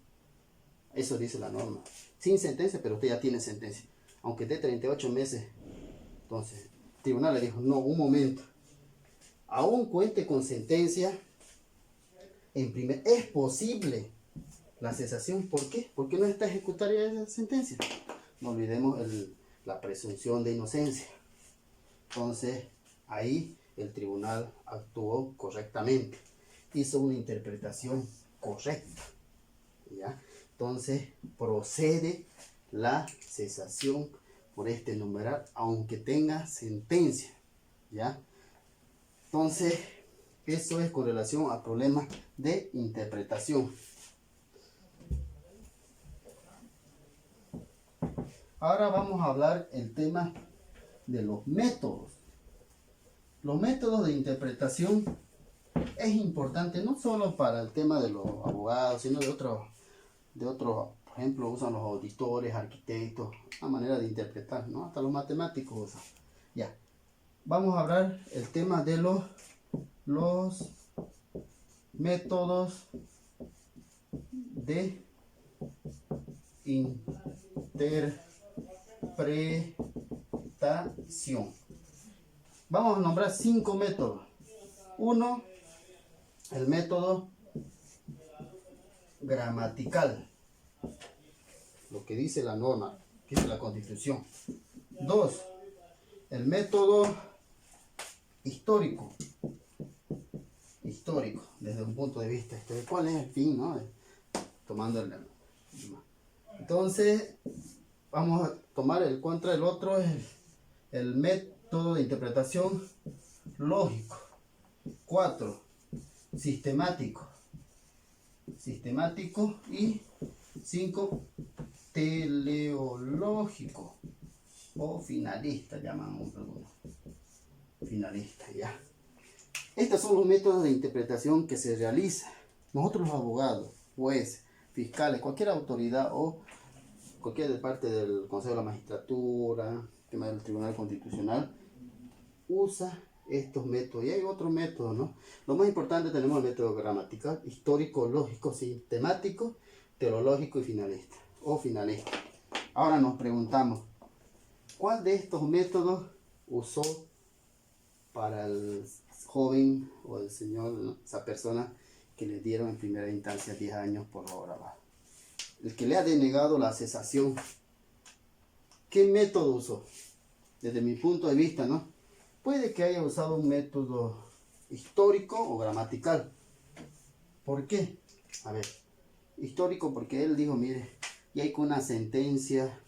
Eso dice la norma. Sin sentencia, pero usted ya tiene sentencia. Aunque esté 38 meses. Entonces, el tribunal le dijo, no, un momento. Aún cuente con sentencia, es posible la cesación. ¿Por qué? Porque no está ejecutada esa sentencia. No olvidemos la presunción de inocencia. Entonces, ahí el tribunal actuó correctamente. Hizo una interpretación correcta. ¿Ya? Entonces, procede la cesación por este numeral, aunque tenga sentencia. ¿Ya? Entonces, eso es con relación al problema de interpretación. Ahora vamos a hablar el tema de los métodos. Los métodos de interpretación es importante no solo para el tema de los abogados, sino de otros, por ejemplo, usan los auditores, arquitectos, una manera de interpretar, ¿no? Hasta los matemáticos usan. Ya, vamos a hablar el tema de los métodos de interpretación. Vamos a nombrar 5 métodos. 1, el método gramatical, lo que dice la norma, que dice la Constitución. 2, el método histórico, desde un punto de vista de cuál es el fin, ¿no? Tomando el... Entonces, vamos a tomar el contra el otro, el método de interpretación lógico. 4, sistemático. Y 5, teleológico o finalista, llaman algunos. Finalista, ya. Estos son los métodos de interpretación que se realizan. Nosotros los abogados, jueces, fiscales, cualquier autoridad o cualquier parte del Consejo de la Magistratura, tema del Tribunal Constitucional, usa estos métodos. Y hay otros métodos, ¿no? Lo más importante, tenemos el método gramatical, histórico, lógico, sistemático, teleológico y finalista o finalista. Ahora nos preguntamos, ¿cuál de estos métodos usó para el joven o el señor, ¿no? Esa persona que le dieron en primera instancia 10 años por obra baja? El que le ha denegado la cesación, ¿qué método usó? Desde mi punto de vista, ¿no? Puede que haya usado un método histórico o gramatical. ¿Por qué? A ver, histórico porque él dijo, mire, y hay una sentencia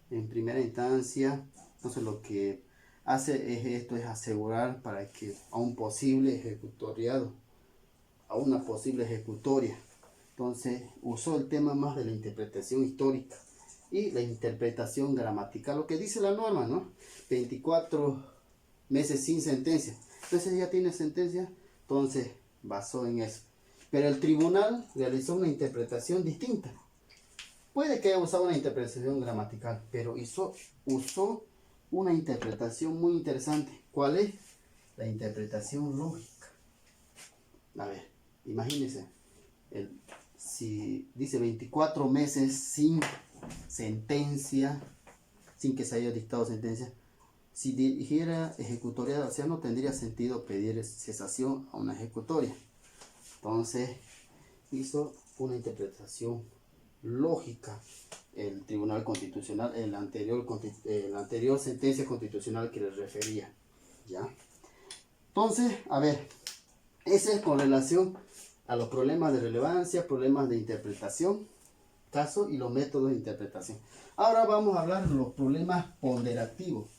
en primera instancia, entonces lo que hace es asegurar para que a un posible ejecutoriado, a una posible ejecutoria. Entonces usó el tema más de la interpretación histórica y la interpretación gramatical, lo que dice la norma, ¿no? 24 meses sin sentencia. Entonces ya tiene sentencia, entonces basó en eso. Pero el tribunal realizó una interpretación distinta. Puede que haya usado una interpretación gramatical, pero usó una interpretación muy interesante. ¿Cuál es? La interpretación lógica. A ver, imagínense, si dice 24 meses sin sentencia, sin que se haya dictado sentencia, si dijera ejecutoria, o sea, no tendría sentido pedir cesación a una ejecutoria. Entonces, hizo una interpretación lógica el Tribunal Constitucional en la anterior sentencia constitucional que les refería, ¿ya? Entonces, a ver, ese es con relación a los problemas de relevancia, problemas de interpretación, caso y los métodos de interpretación. Ahora vamos a hablar de los problemas ponderativos.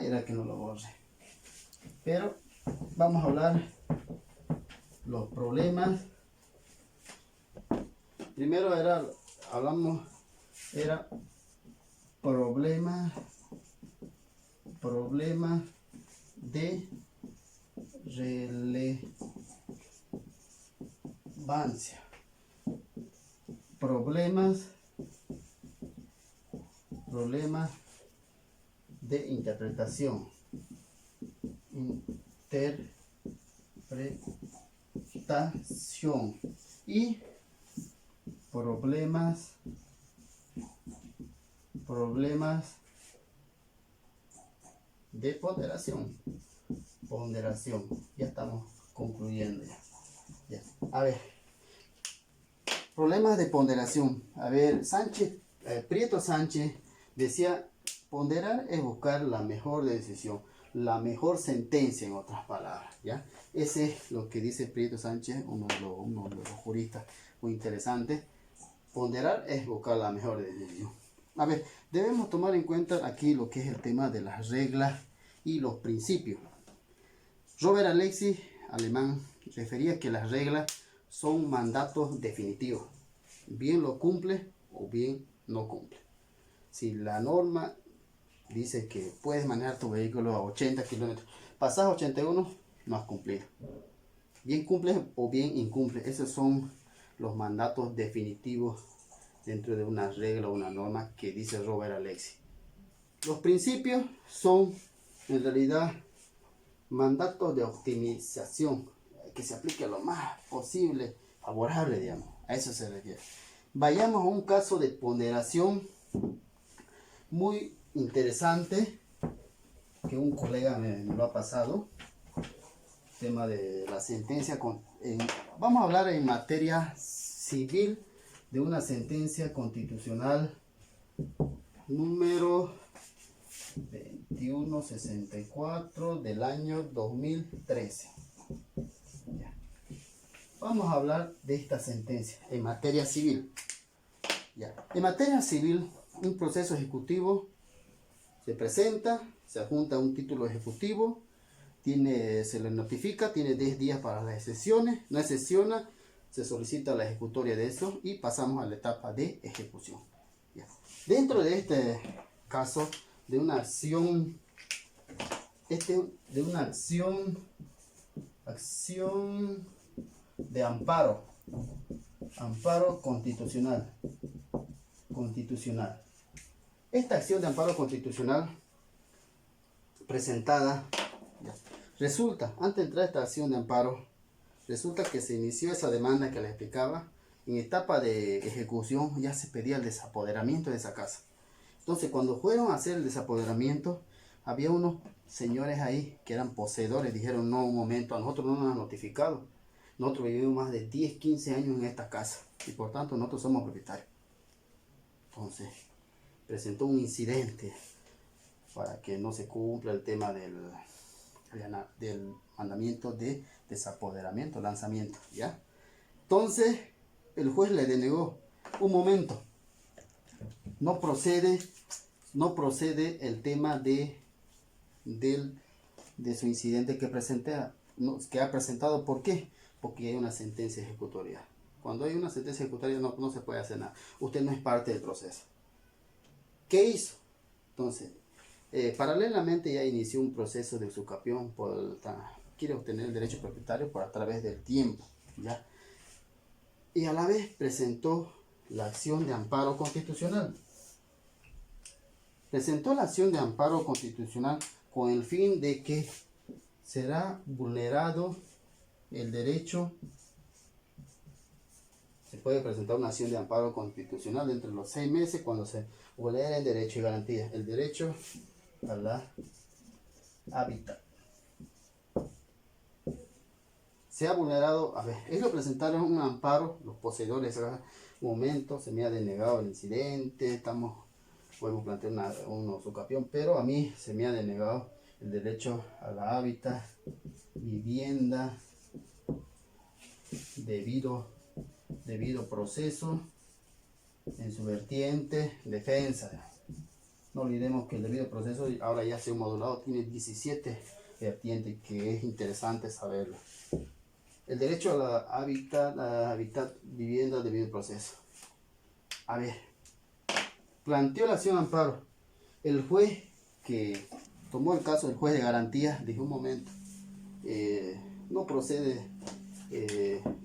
Era que no lo borré. Pero vamos a hablar los problemas. Primero era problemas de relevancia. Problemas de interpretación. Y problemas de ponderación. Ya estamos concluyendo ya. A ver, problemas de ponderación. A ver, Prieto Sánchez decía, ponderar es buscar la mejor decisión, la mejor sentencia, en otras palabras, ¿ya? Ese es lo que dice Prieto Sánchez, uno de los juristas muy interesantes. Ponderar es buscar la mejor decisión. A ver, debemos tomar en cuenta aquí lo que es el tema de las reglas y los principios. Robert Alexis, alemán, refería que las reglas son mandatos definitivos. Bien lo cumple o bien no cumple. Si la norma dice que puedes manejar tu vehículo a 80 kilómetros, pasas a 81, no has cumplido. Bien cumples o bien incumples. Esos son los mandatos definitivos dentro de una regla o una norma que dice Robert Alexis. Los principios son en realidad mandatos de optimización que se aplique lo más posible favorable, digamos. A eso se refiere. Vayamos a un caso de ponderación muy interesante que un colega me lo ha pasado. Tema de la sentencia. Vamos a hablar en materia civil de una sentencia constitucional número 20. 2164 del año 2013. Ya. Vamos a hablar de esta sentencia en materia civil. Ya. En materia civil, un proceso ejecutivo se presenta, se adjunta un título ejecutivo, se le notifica, tiene 10 días para las excepciones, no excepciona, se solicita la ejecutoria de eso y pasamos a la etapa de ejecución. Ya. Dentro de este caso de una acción, acción de amparo constitucional. Esta acción de amparo constitucional presentada, resulta, antes de entrar a esta acción de amparo, resulta que se inició esa demanda que les explicaba. En etapa de ejecución ya se pedía el desapoderamiento de esa casa. Entonces, cuando fueron a hacer el desapoderamiento, había unos señores ahí que eran poseedores. Dijeron, no, un momento, a nosotros no nos han notificado. Nosotros vivimos más de 10, 15 años en esta casa y por tanto nosotros somos propietarios. Entonces, presentó un incidente para que no se cumpla el tema del mandamiento de desapoderamiento, lanzamiento, ¿ya? Entonces, el juez le denegó. Un momento, no procede el tema de su incidente que ha presentado. ¿Por qué? Porque hay una sentencia ejecutoria. Cuando hay una sentencia ejecutoria no se puede hacer nada. Usted no es parte del proceso. ¿Qué hizo? Entonces, paralelamente ya inició un proceso de usucapión. Quiere obtener el derecho propietario a través del tiempo, ¿ya? Y a la vez presentó la acción de amparo constitucional. Presentó la acción de amparo constitucional con el fin de que será vulnerado el derecho. Se puede presentar una acción de amparo constitucional dentro de los 6 meses cuando se vulnera el derecho y garantía. El derecho a la hábitat. Se ha vulnerado, ellos presentaron un amparo, los poseedores, un momento, se me ha denegado el incidente, podemos plantear un usucapión, pero a mí se me ha denegado el derecho a la hábitat, vivienda, debido proceso en su vertiente, defensa. No olvidemos que el debido proceso ahora ya se ha modulado, tiene 17 vertientes, que es interesante saberlo. El derecho a la hábitat, vivienda, debido proceso. Planteó la acción de amparo. El juez que tomó el caso, el juez de garantía, dijo, un momento, no procede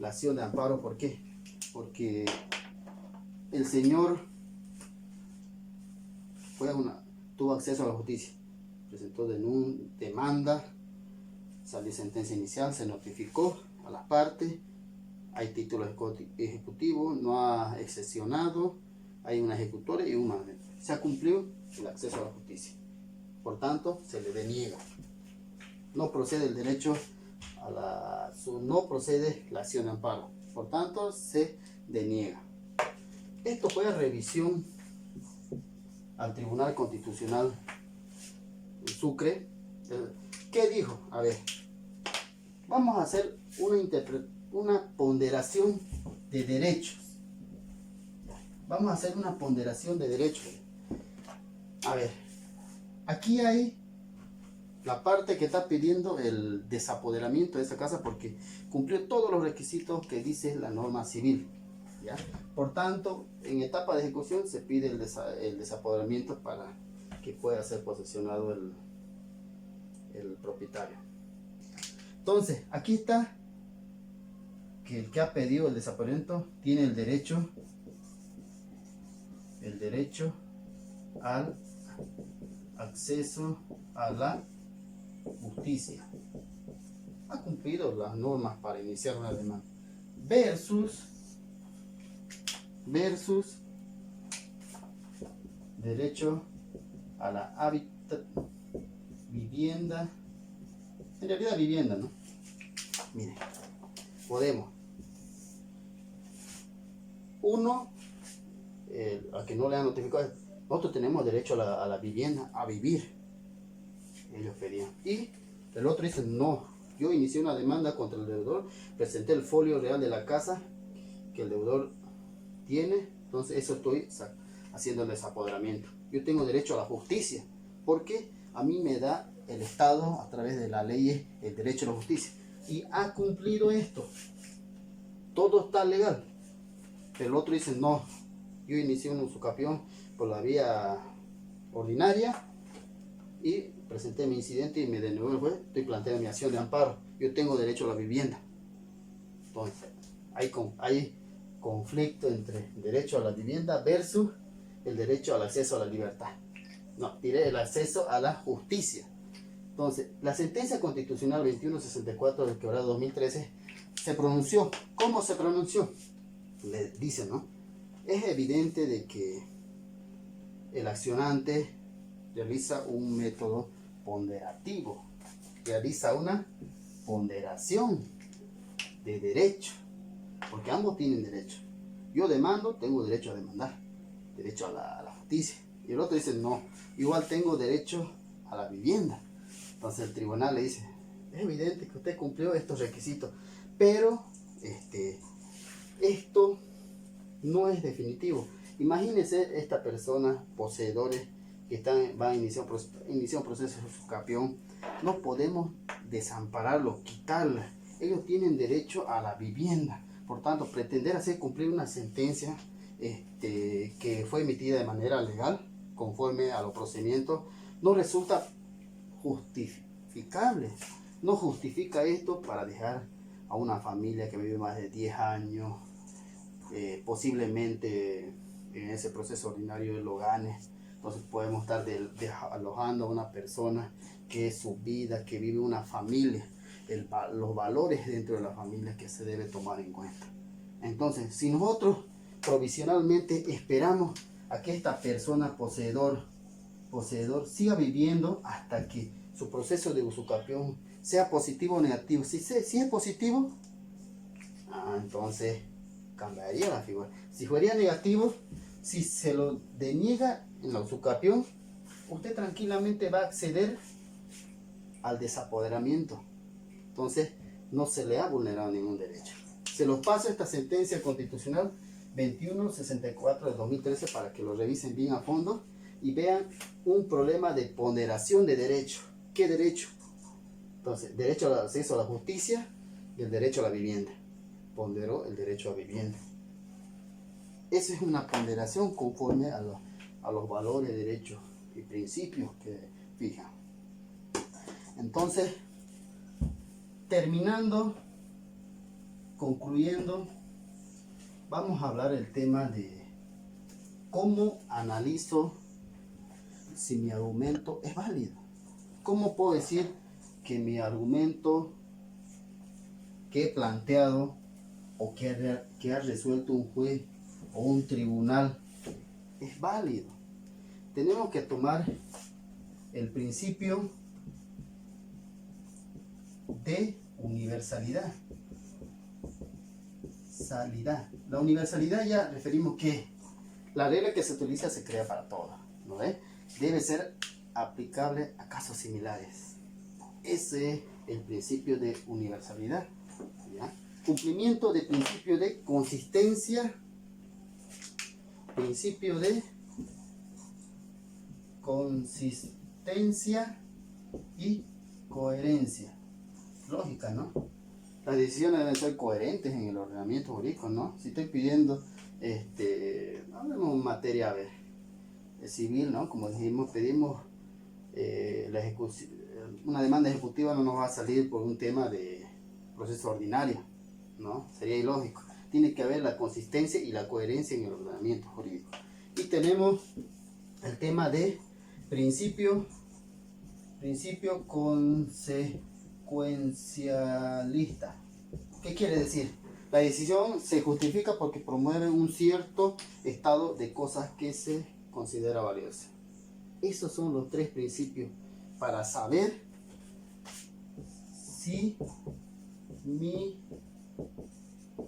la acción de amparo. ¿Por qué? Porque el señor tuvo acceso a la justicia, presentó demanda, salió sentencia inicial, se notificó a las partes, hay título ejecutivo, no ha excepcionado, hay una ejecutoria y un mandamiento. Se ha cumplido el acceso a la justicia, por tanto se le deniega. No procede el derecho no procede la acción de amparo, por tanto se deniega. Esto fue a revisión al Tribunal Constitucional Sucre. ¿Qué dijo? Vamos a hacer una ponderación de derechos. Vamos a hacer una ponderación de derechos. Aquí hay la parte que está pidiendo el desapoderamiento de esa casa porque cumplió todos los requisitos que dice la norma civil, ¿ya? Por tanto, en etapa de ejecución se pide el desapoderamiento para que pueda ser posesionado el propietario. Entonces, aquí está que el que ha pedido el desapoderamiento tiene el derecho al acceso a la justicia. Ha cumplido las normas para iniciar una demanda. Versus derecho a la hábitat, vivienda, en realidad vivienda, ¿no? Miren, podemos. Uno, a que no le han notificado, nosotros tenemos derecho a la vivienda, a vivir. ellos pedían. Y el otro dice, no, yo inicié una demanda contra el deudor, presenté el folio real de la casa que el deudor tiene, entonces eso estoy haciendo el desapoderamiento. Yo tengo derecho a la justicia, porque a mí me da el Estado, a través de la ley, el derecho a la justicia. Y ha cumplido esto. Todo está legal. Pero el otro dice, no, yo inicié un usucapión por la vía ordinaria y presenté mi incidente y me denegó el juez, estoy planteando mi acción de amparo. Yo tengo derecho a la vivienda. Entonces, hay conflicto entre derecho a la vivienda versus el derecho al acceso a la libertad. No, diré el acceso a la justicia. Entonces, la sentencia constitucional 2164 del quebrado 2013 se pronunció. ¿Cómo se pronunció? Le dice, ¿no? Es evidente de que el accionante realiza un método ponderativo, realiza una ponderación de derecho, porque ambos tienen derecho. Yo demando, tengo derecho a demandar, derecho a la justicia. Y el otro dice, no, igual tengo derecho a la vivienda. Entonces el tribunal le dice, es evidente que usted cumplió estos requisitos, pero esto no es definitivo. Imagínense esta persona, poseedores que van a iniciar un proceso de usucapión. No podemos desampararlos, quitarles. Ellos tienen derecho a la vivienda. Por tanto, pretender hacer cumplir una sentencia que fue emitida de manera legal, conforme a los procedimientos, no resulta justificable. No justifica esto para dejar a una familia que vive más de 10 años, posiblemente en ese proceso ordinario lo gane. Entonces podemos estar alojando a una persona que es su vida, que vive una familia, los valores dentro de la familia que se debe tomar en cuenta. Entonces, si nosotros provisionalmente esperamos a que esta persona poseedor siga viviendo hasta que su proceso de usucapión sea positivo o negativo, si es positivo, entonces cambiaría la figura. Si fuera negativo, si se lo deniega en la usucapión, usted tranquilamente va a acceder al desapoderamiento. Entonces no se le ha vulnerado ningún derecho. Se los paso esta sentencia constitucional 2164 de 2013 para que lo revisen bien a fondo y vean un problema de ponderación de derecho. ¿Qué derecho? Entonces, derecho al acceso a la justicia y el derecho a la vivienda. Ponderó el derecho a vivienda. Esa es una ponderación conforme a los valores, derechos y principios que fijan. Entonces, terminando, concluyendo, vamos a hablar el tema de cómo analizo si mi argumento es válido. ¿Cómo puedo decir que mi argumento que he planteado o que ha resuelto un juez o un tribunal es válido? Tenemos que tomar el principio de universalidad. La universalidad ya referimos que la regla que se utiliza se crea para todos, ¿no es? Debe ser aplicable a casos similares. Ese es el principio de universalidad, ¿ya? Cumplimiento del principio de consistencia, principio de consistencia y coherencia. Lógica, ¿no? Las decisiones deben ser coherentes en el ordenamiento jurídico, ¿no? Si estoy pidiendo, hablemos en materia civil, ¿no? Como dijimos, pedimos una demanda ejecutiva, no nos va a salir por un tema de proceso ordinario, ¿no? Sería ilógico. Tiene que haber la consistencia y la coherencia en el ordenamiento jurídico. Y tenemos el tema de principio consecuencialista. ¿Qué quiere decir? La decisión se justifica porque promueve un cierto estado de cosas que se considera valiosa. Esos son los tres principios para saber si mi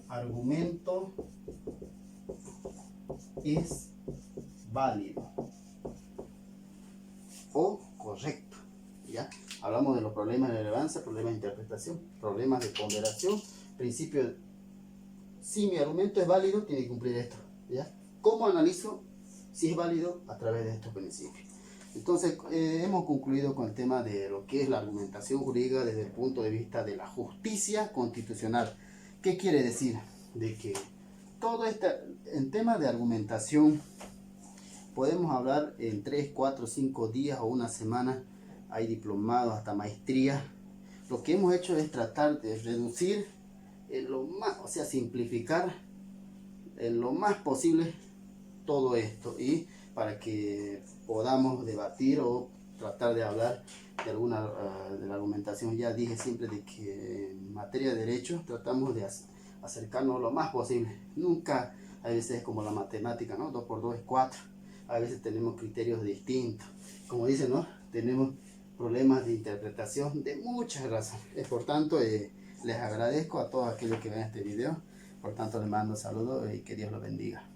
argumento es válido o correcto, ¿ya? Hablamos de los problemas de relevancia, problemas de interpretación, problemas de ponderación, principio. Si mi argumento es válido, tiene que cumplir esto, ¿ya? ¿Cómo analizo si es válido? A través de estos principios. Entonces, hemos concluido con el tema de lo que es la argumentación jurídica desde el punto de vista de la justicia constitucional. ¿Qué quiere decir? De que todo en tema de argumentación podemos hablar en 3, 4, 5 días o una semana. Hay diplomados, hasta maestría. Lo que hemos hecho es tratar de reducir lo más, o sea, simplificar en lo más posible todo esto, y para que podamos debatir o tratar de hablar de alguna de la argumentación. Ya dije siempre de que en materia de derecho tratamos de acercarnos lo más posible. Nunca, a veces es como la matemática, ¿no? 2 por 2 es 4. A veces tenemos criterios distintos. Como dicen, ¿no? Tenemos problemas de interpretación de muchas razones. Por tanto, les agradezco a todos aquellos que ven este video. Por tanto, les mando saludos y que Dios los bendiga.